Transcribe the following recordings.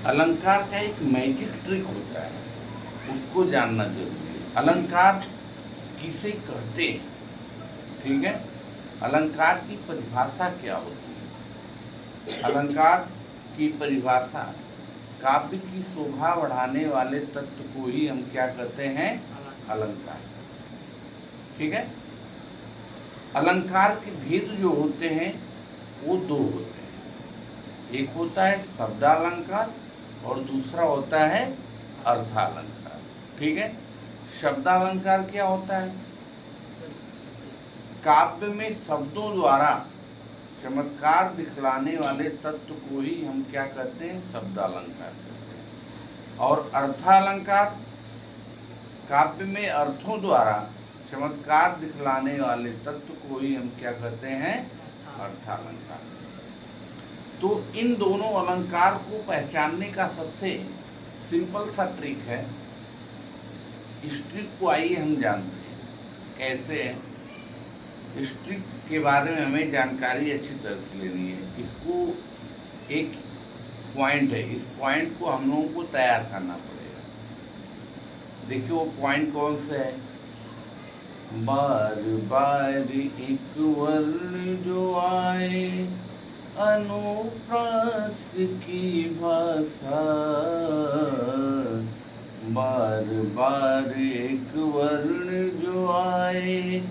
अलंकार का एक मैजिक ट्रिक होता है, उसको जानना जरूरी है। अलंकार किसे कहते हैं, ठीक है। अलंकार की परिभाषा क्या होती है? अलंकार की परिभाषा काव्य की शोभा बढ़ाने वाले तत्व को ही हम क्या कहते हैं? अलंकार, ठीक है। अलंकार के भेद जो होते हैं वो दो होते हैं, एक होता है शब्दालंकार और दूसरा होता है अर्थालंकार, ठीक है। शब्दालंकार क्या होता है? काव्य में शब्दों द्वारा चमत्कार दिखलाने वाले तत्व को ही हम क्या कहते हैं? शब्दालंकार कहते हैं। और अर्थालंकार काव्य में अर्थों द्वारा चमत्कार दिखलाने वाले तत्व को ही हम क्या कहते हैं? अर्थालंकार। तो इन दोनों अलंकार को पहचानने का सबसे सिंपल सा ट्रिक है। इस ट्रिक को आइए हम जानते हैं कैसे है। इस ट्रिक के बारे में हमें जानकारी अच्छी तरह से लेनी है। इसको एक पॉइंट है, इस पॉइंट को हम लोगों को तैयार करना पड़ेगा। देखिए वो पॉइंट कौन सा है? बार बार एक वर्ण जो आए अनुप्रास की भाषा, बार बार एक वर्ण जो आए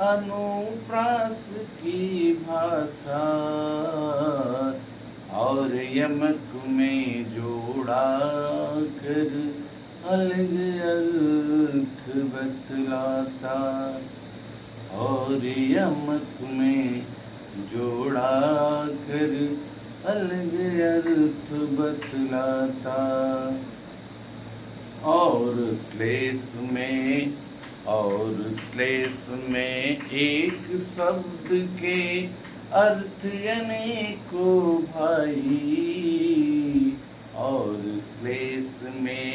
अनुप्रास की भाषा, और यमक में जोड़ा कर अलग अर्थ बतलाता, और यमक में जोड़ा कर अलग अर्थ बतलाता, और श्लेष में एक शब्द के अर्थ अनेकों भाई, और श्लेष में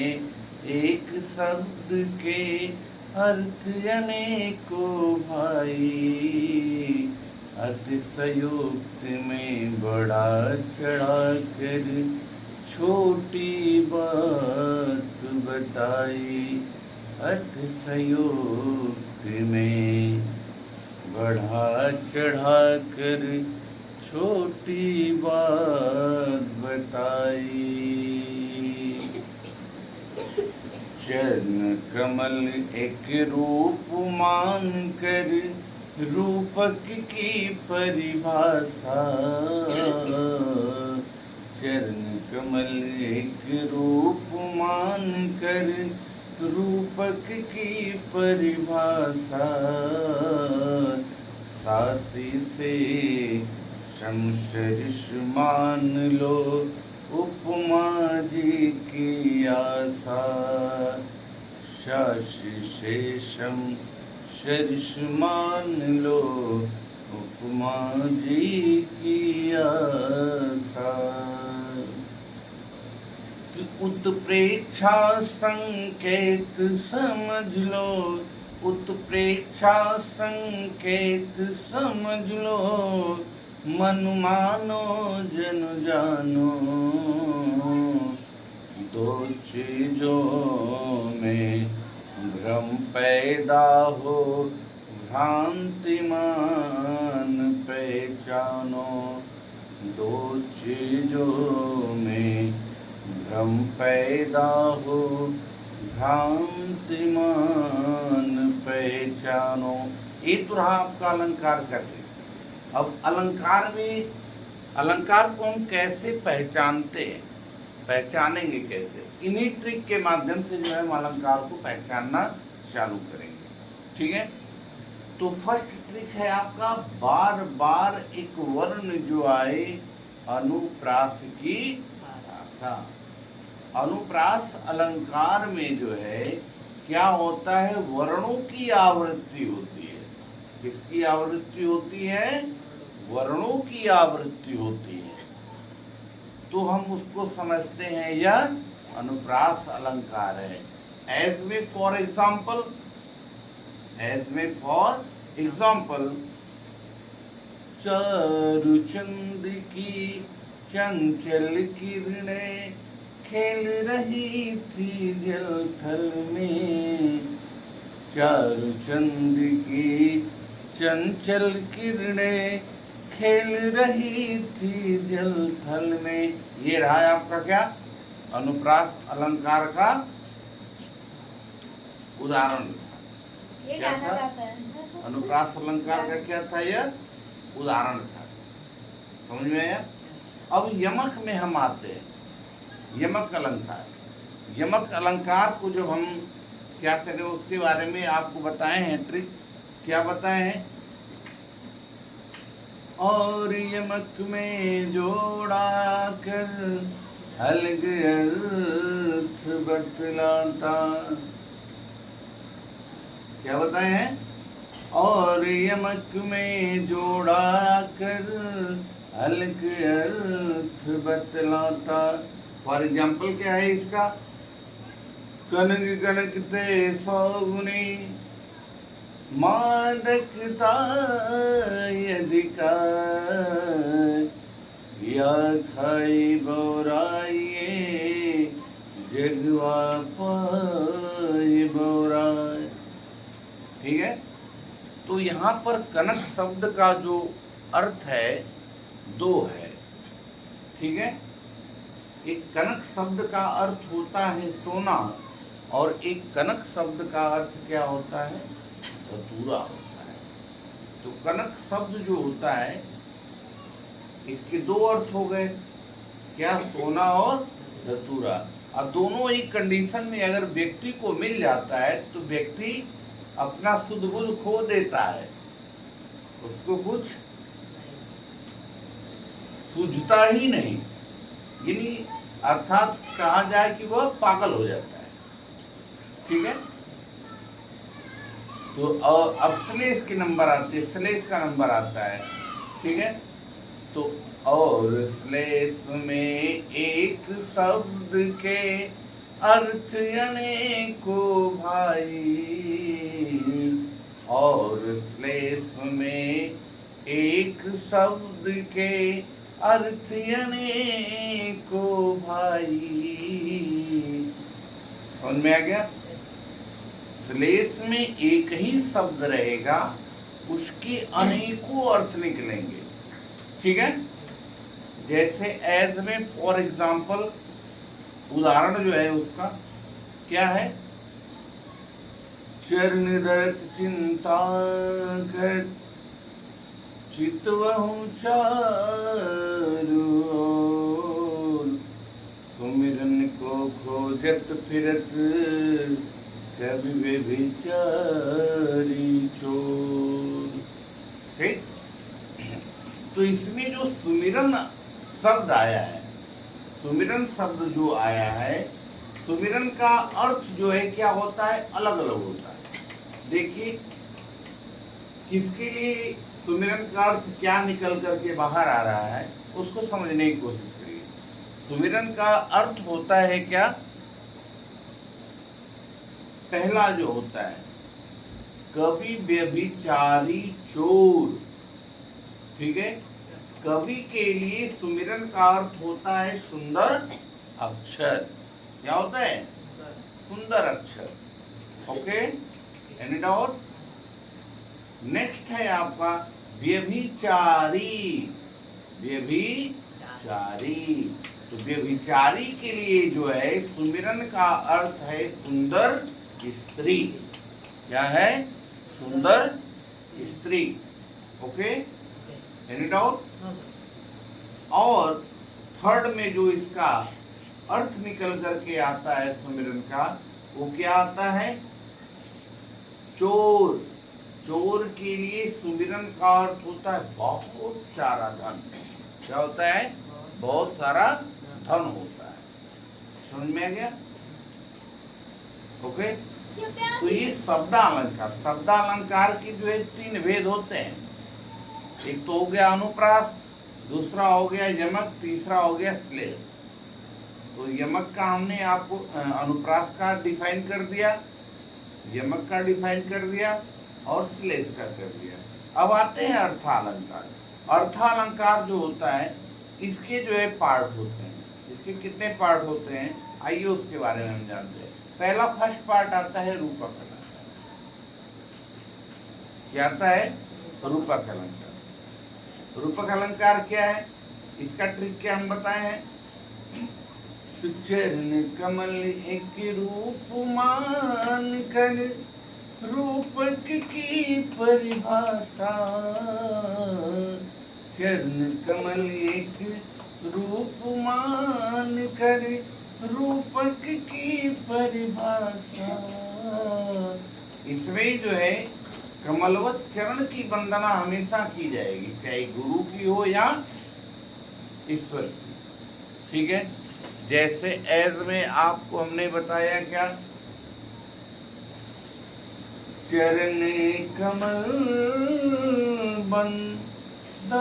एक शब्द के अर्थ अनेकों भाई, अतिशयोक्ति में बढ़ा चढ़ा कर छोटी बात बताई, अतिशयोक्ति में बढ़ा चढ़ा कर छोटी बात बताई। चरण कमल एक रूप मान कर रूपक की परिभाषा, चरण कमल एक रूप मान कर रूपक की परिभाषा, सासी से शमशरिष मान लो उपमा जी की आशा, शाशी से शमशरिष मान लो उपमा जी की आशा। उत्प्रेक्षा संकेत समझ लो, उत्प्रेक्षा संकेत समझ लो, मन मानो जन जानो, दो चीजों में भ्रम पैदा हो भ्रांति मान पहचानो, दो चीजों में भ्रम पैदा हो भ्रांति मान पहचानो। ये तो रहा आपका अलंकार का ट्रिक। अब अलंकार को हम कैसे पहचानते हैं, पहचानेंगे कैसे? इन्हीं ट्रिक के माध्यम से जो है हम अलंकार को पहचानना चालू करेंगे, ठीक है। तो फर्स्ट ट्रिक है आपका बार बार एक वर्ण जो आए अनुप्रास की भाषा। अनुप्रास अलंकार में जो है क्या होता है? वर्णों की आवृत्ति होती है। किसकी आवृत्ति होती है? वर्णों की आवृत्ति होती है। तो हम उसको समझते हैं यह अनुप्रास अलंकार है। एज में फॉर एग्जाम्पल चारुचंद की चंचल किरणें खेल रही थी जल थल में, चारु चंद की चंचल किरणें खेल रही थी जल थल में। ये रहा है आपका क्या, अनुप्रास अलंकार का उदाहरण। ये क्या गाना था? गाता है। अनुप्रास अलंकार का क्या था, यह उदाहरण था। समझ में आया? अब यमक में हम आते हैं, यमक अलंकार। यमक अलंकार को जो हम क्या करें उसके बारे में आपको बताए हैं ट्रिक। क्या बताए हैं? और यमक में जोड़ा कर अलग अर्थ बतलाता। क्या बताए हैं? और यमक में जोड़ा कर अलग अर्थ बतलाता। फॉर एग्जाम्पल क्या है इसका? कनक कनकते सौगुनी मादकता अधिकार, या खाई बौराइए जगवा पाए बौराए। ठीक है, तो यहाँ पर कनक शब्द का जो अर्थ है दो है। ठीक है, एक कनक शब्द का अर्थ होता है सोना, और एक कनक शब्द का अर्थ क्या होता है? धतूरा होता है। तो कनक शब्द जो होता है इसके दो अर्थ हो गए, क्या? सोना और धतूरा। और दोनों ही कंडीशन में अगर व्यक्ति को मिल जाता है तो व्यक्ति अपना शुद्ध बुद्ध खो देता है, उसको कुछ सूझता ही नहीं, यानी अर्थात कहा जाए कि वह पागल हो जाता है। ठीक है, तो अब श्लेष के नंबर आते हैं, श्लेष का नंबर आता है। ठीक है, तो और श्लेष में एक शब्द के अर्थ अनेकों भाई, और श्लेष में एक शब्द के अर्थ अनेकों भाई। समझ में आ गया? श्लेष में एक ही शब्द रहेगा, उसके अनेकों अर्थ निकलेंगे। ठीक है, जैसे एज में फॉर एग्जाम्पल उदाहरण जो है उसका क्या है? चरण रत चिंता कर चितवहु चारु ओर, सुमिरन को खोजत फिरत कभी वे बेचारी चोर। ठीक, तो इसमें जो सुमिरन शब्द आया है, सुमिरन शब्द जो आया है, सुमिरन का अर्थ जो है क्या होता है? अलग अलग होता है। देखिए किसके लिए सुमिरन का अर्थ क्या निकल करके बाहर आ रहा है उसको समझने की कोशिश करिए। सुमिरन का अर्थ होता है क्या? पहला जो होता है कवि व्यभिचारी चोर। ठीक है, कवि के लिए सुमिरन का अर्थ होता है सुंदर अक्षर। क्या होता है? सुंदर अक्षर। Okay, any doubt? नेक्स्ट है आपका व्यभिचारी। व्यभिचारी, तो व्यभिचारी के लिए जो है सुमिरन का अर्थ है सुंदर स्त्री। क्या है? सुंदर स्त्री। Okay, any doubt? और थर्ड में जो इसका अर्थ निकल करके आता है सुमिरन का, वो क्या आता है? चोर। चोर के लिए सुमिरन का अर्थ होता है बहुत सारा धन। क्या होता है? बहुत सारा धन होता है। समझ में आ गया? ओके, तो ये शब्दालंकार, शब्दालंकार के जो है तीन भेद होते हैं। एक तो हो गया अनुप्रास, दूसरा हो गया यमक, तीसरा हो गया श्लेष। तो यमक का हमने आपको अनुप्रास का डिफाइन कर दिया, यमक का डिफाइन कर दिया और श्लेष का कर दिया। अब आते हैं अर्थालंकार। अर्थालंकार जो होता है इसके जो है पार्ट होते हैं। इसके कितने पार्ट होते हैं, आइए उसके बारे में हम जानते हैं। पहला फर्स्ट पार्ट आता है रूपक अलंकार। क्या आता है? रूपक अलंकार। रूपक अलंकार क्या है, इसका ट्रिक क्या हम बताए हैं। चरण कमल एक रूप मान कर, रूपक की परिभाषा। चरण कमल एक रूप मान कर, रूपक की परिभाषा। इसमें जो है कमलवत चरण की वंदना हमेशा की जाएगी, चाहे गुरु की हो या ईश्वर की। ठीक है, जैसे एज में आपको हमने बताया क्या, चरण कमल बंद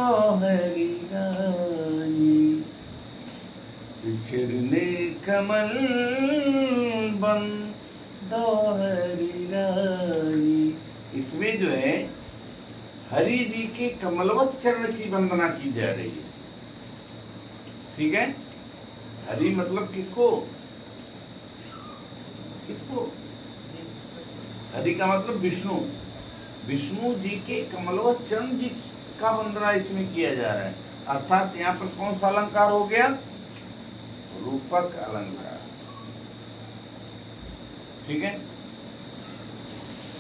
हरि राई, चरण कमल बंद हरि राई। इसमें जो है हरि जी के कमलवत चरण की वंदना की जा रही है। ठीक है, हरि मतलब किसको, किसको? हरि का मतलब विष्णु। विष्णु जी के कमलवत चरण जी का वंदना इसमें किया जा रहा है। अर्थात यहाँ पर कौन सा अलंकार हो गया? रूपक अलंकार। ठीक है,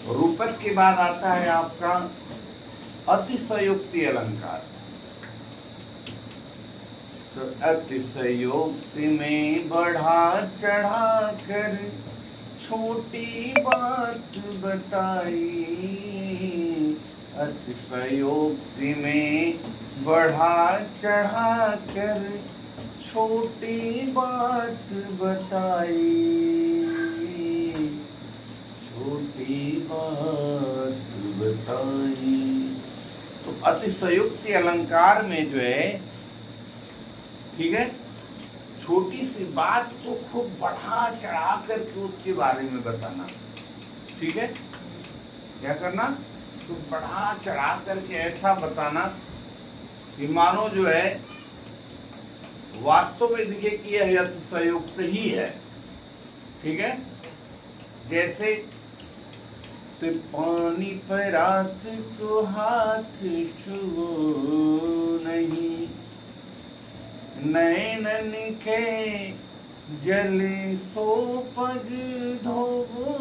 रूपक के बाद आता है आपका अतिशयोक्ति अलंकार। तो अतिशयोक्ति में बढ़ा चढ़ा कर छोटी बात बताई। अतिशयोक्ति में बढ़ा चढ़ा कर छोटी बात बताई, छोटी बात बताई। तो अतिशयोक्ति अलंकार में जो है, ठीक है, छोटी सी बात को खूब बढ़ा चढ़ा करके उसके बारे में बताना। ठीक है, क्या करना? तो बढ़ा चढ़ा करके ऐसा बताना कि मानो जो है वास्तव में दिखे कि यह अतिशयोक्त ही है। ठीक है, जैसे तो पानी पर रात को हाथ छुओ नहीं, नैनन के जल सो पग धोवो,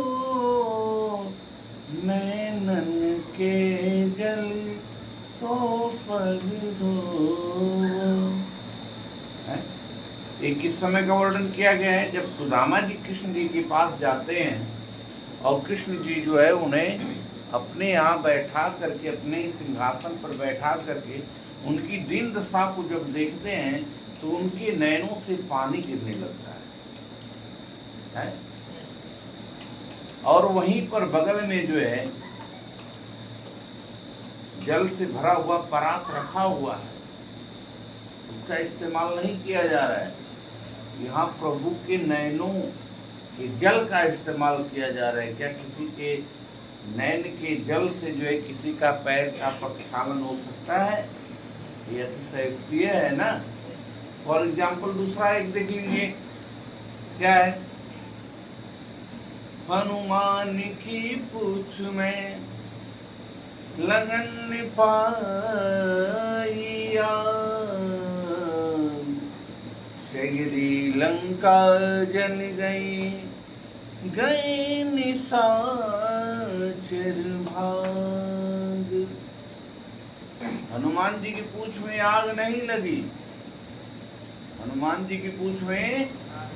नैनन के जल सो पग धोवो। एक किस समय का वर्णन किया गया है, जब सुदामा जी कृष्ण जी के पास जाते हैं और कृष्ण जी जो है उन्हें अपने यहाँ बैठा करके, अपने सिंहासन पर बैठा करके उनकी दीन दशा को जब देखते हैं तो उनके नैनों से पानी गिरने लगता है? और वहीं पर बगल में जो है जल से भरा हुआ परात रखा हुआ है, उसका इस्तेमाल नहीं किया जा रहा है। यहाँ प्रभु के नैनों के जल का इस्तेमाल किया जा रहा है। क्या किसी के नैन के जल से जो है किसी का पैर का प्रक्षालन हो सकता है? ये अतिशयोक्ति है ना। फॉर एग्जाम्पल दूसरा एक देख लीजिए, क्या है? हनुमान की पूछ में लगन पाइया, सगरी लंका जल गई, गए निशाचर भाग। हनुमान जी की पूछ में आग नहीं लगी, हनुमान जी की पूछ में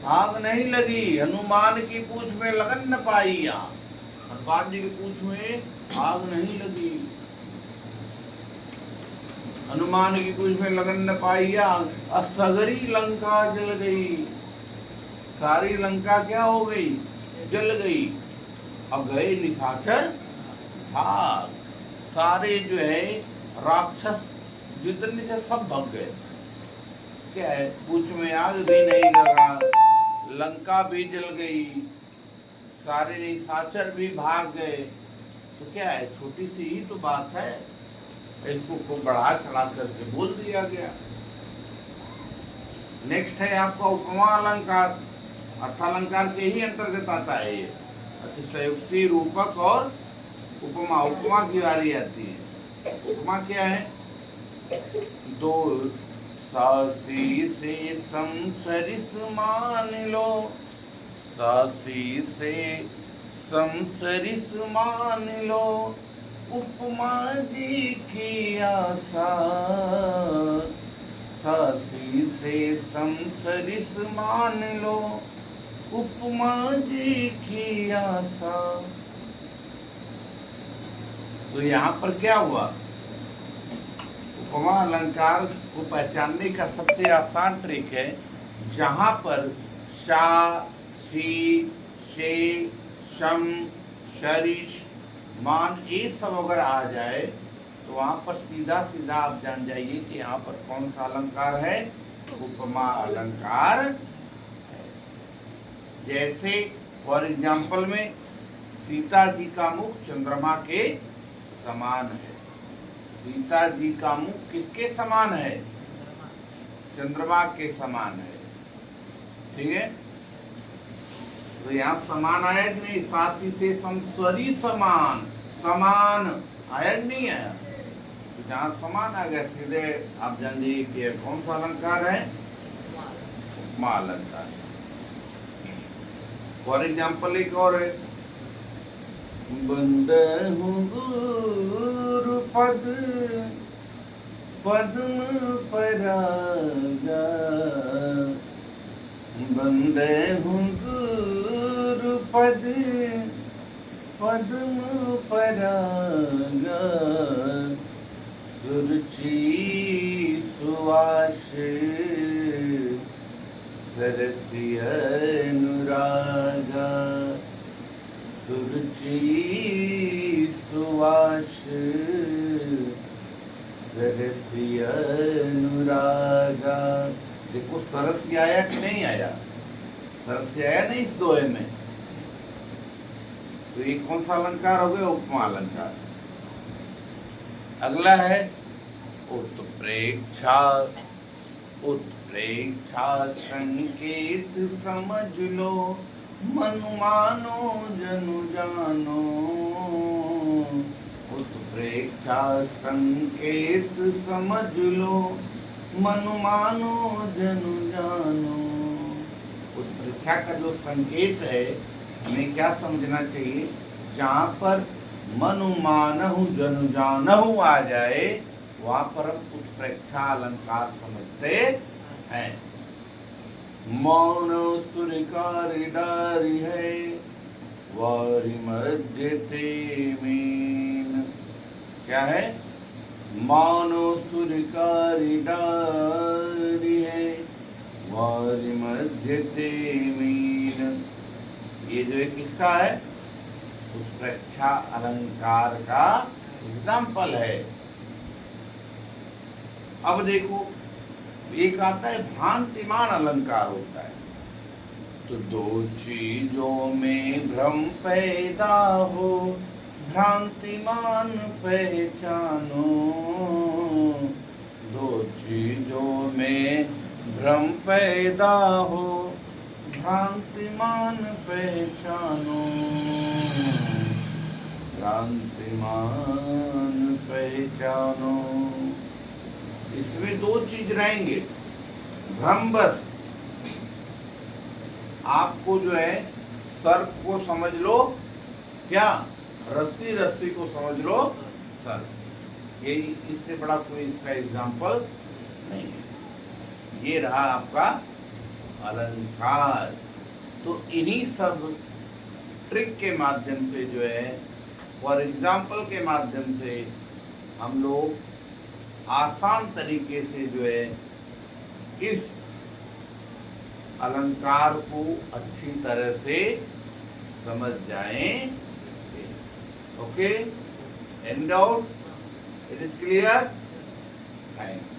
आग नहीं लगी, हनुमान की पूछ में लगन न पाई आग, हनुमान जी की पूछ में आग नहीं लगी, हनुमान की पूछ में लगन न पाई आग, असगरी लंका जल गई, सारी लंका क्या हो गई? जल गई। अब गए निशाचर भाग, सारे जो है राक्षस जितने थे सब भाग गए। क्या है? पूछ में आग भी नहीं लगा, लंका भी जल गई, सारे निशाचर भी भाग गए। तो क्या है? छोटी सी ही तो बात है, इसको खूब बढ़ा चढ़ा करके बोल दिया गया। नेक्स्ट है आपका उपमा अलंकार। अर्थालंकार के ही अंतर्गत आता है ये। अतिशयोक्ति, रूपक और उपमा। उपमा की बारी आती है। उपमा क्या है? दो सासी से समसरिस मान लो, सासी से समसरिस मान लो, उपमा जी की आशा। सासी से समसरिस मान लो, उपमा जी की आशा। तो यहाँ पर क्या हुआ? उपमा अलंकार को पहचानने का सबसे आसान ट्रिक है, जहां पर शा, शी, शे, शम, शरिश, मान ये सब अगर आ जाए तो वहां पर सीधा सीधा आप जान जाइए कि यहाँ पर कौन सा अलंकार है? उपमा अलंकार है। जैसे फॉर एग्जाम्पल में सीता जी का मुख चंद्रमा के समान है। सीता जी का मुख किसके समान है? चंद्रमा के समान है। ठीक है, तो यहाँ समान आया कि नहीं? सासी से समस्वरी समान, समान आया कि नहीं आया? तो जहाँ समान आ गया सीधे आप जान जाइए कि कौन सा अलंकार है? उपमा अलंकार। फॉर एग्जाम्पल एक और है, बंदहु गुरु पद पद्म परागा, बंदहु गुरु पद पद्म परागा, सुरुचि सुवास सरसी अनुरागा, सुरुचि सुवास सरसी अनुरागा। देखो सरसी आया कि नहीं आया? सरसी आया नहीं इस दोहे में? तो ये कौन सा अलंकार हो गया? उपमा अलंकार। अगला है उत्प्रेक्षा। उत्प्रेक्षा संकेत समझ लो, मनु मानो जनु जानो। उत्प्रेक्षा संकेत समझ लो, मनु मानो जनु जानो। उत्प्रेक्षा का जो संकेत है हमें क्या समझना चाहिए? जहाँ पर मनु मानहु जनु जानहु आ जाए वहां पर हम उत्प्रेक्षा अलंकार समझते हैं। मौन सुरकारी डारी है, वारी मध्य ते मीन। क्या है? मौनो सुरकारी डारी है, वारी मध्य ते मीन। ये जो है किसका है? उत्प्रेक्षा अलंकार का एग्जाम्पल है। अब देखो एक आता है भ्रांतिमान अलंकार होता है। तो दो चीजों में भ्रम पैदा हो, भ्रांतिमान पहचानो। दो चीजों में भ्रम पैदा हो, भ्रांतिमान पहचानो। भ्रांतिमान पहचानो। इसमें दो चीज रहेंगे। भ्रम बस आपको जो है सर्प को समझ लो, क्या रस्सी रस्सी को समझ लो सर्प। यही, इससे बड़ा कोई इसका एग्जाम्पल नहीं है। ये रहा आपका अलंकार। तो इन्हीं सब ट्रिक के माध्यम से जो है, फॉर एग्जाम्पल के माध्यम से हम लोग आसान तरीके से जो है इस अलंकार को अच्छी तरह से समझ जाएं। Okay, any doubt? It is clear? Thanks.